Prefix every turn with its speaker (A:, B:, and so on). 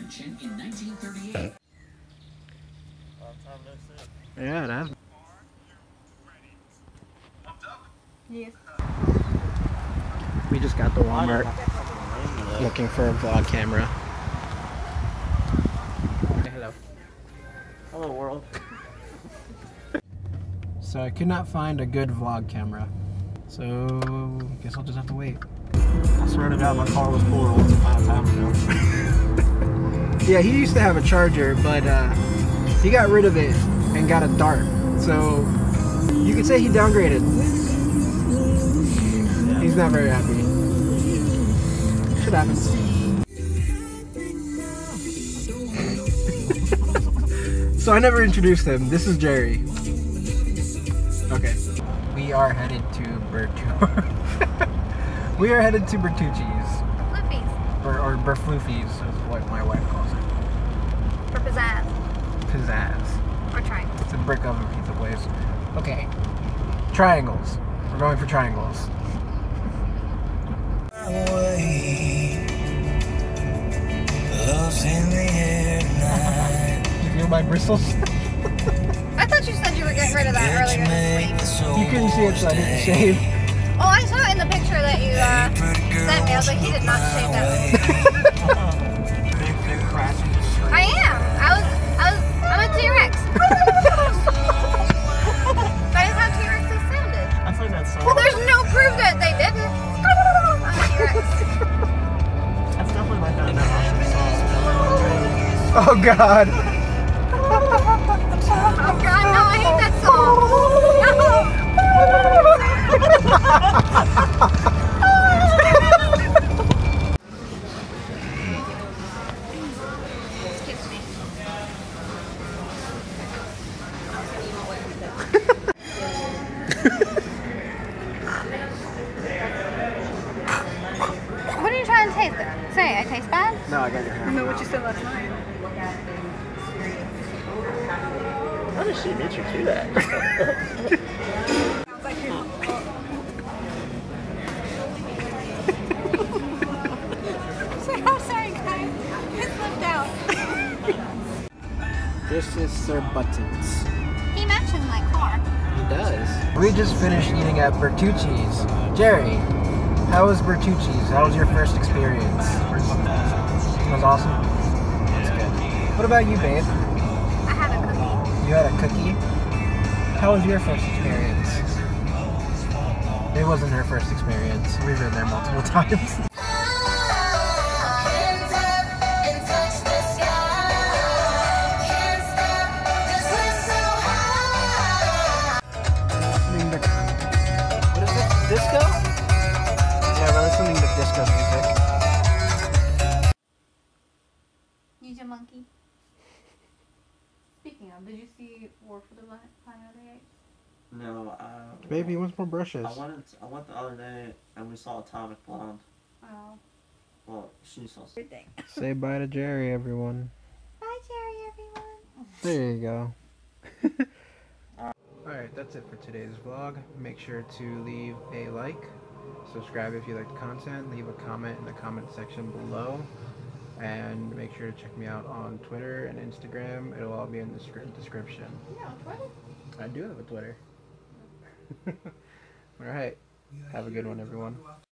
A: invention in 1938.
B: Yeah, it has.
C: Yes.
B: We just got to Walmart looking for a vlog camera. Say hello.
D: Hello, world.
B: So I could not find a good vlog camera. So guess I'll just have to wait.
D: I swear to God, my car was full once upon a time ago.
B: Yeah, he used to have a Charger, but he got rid of it and got a Dart. So you could say he downgraded. Yeah. He's not very happy. Shit happens. So I never introduced him. This is Jerry. Okay. We are headed to We are headed to Bertucci's.
C: Floofies.
B: Or Berfloofies is what my wife calls it.
C: For pizzazz.
B: Pizzazz.
C: Or triangles.
B: It's a brick oven pizza place. Okay. Triangles. We're going for triangles. You feel my bristles?
C: I thought you said you were getting rid of that earlier this week.
B: You couldn't see it, so I didn't shave.
C: Oh, I saw it in the picture that you sent me. I was like, he did not shave that way. I am. I'm a T-Rex. That is how T-Rexes sounded.
D: I thought that song.
C: Well, there's no proof that they didn't. I'm a T-Rex.
D: That's definitely like that Austin song.
B: Oh God.
C: Oh God, no, I hate that song. Excuse me. What are you trying to taste there? Say, I taste bad?
B: No, I got your hair.
C: I know what you said last night.
D: How did she get you to that?
C: Sounds like you're... I'm sorry, guys. It slipped out.
B: This is Sir Buttons.
C: He matches my car.
B: He does. We just finished eating at Bertucci's. Jerry, how was Bertucci's? How was your first experience? It was awesome? That's good. What about you, babe?
C: I had a cookie.
B: You had a cookie? How was your first experience? It wasn't her first experience. We've been there multiple times. What is it? Disco? Yeah, we're listening to disco music.
C: Use your monkey. Speaking of, did you see War for the Planet of the Apes?
D: No,
B: Baby, he wants more brushes.
D: I went the other day and we saw Atomic Blonde.
C: Oh.
D: Well, she saw.
C: Good thing.
B: Say bye to Jerry, everyone.
C: Bye, Jerry, everyone.
B: There you go. Alright, that's it for today's vlog. Make sure to leave a like, subscribe if you like the content, leave a comment in the comment section below, and make sure to check me out on Twitter and Instagram. It'll all be in the description.
C: Yeah, Twitter?
B: I do have a Twitter. Alright, have a good one, everyone.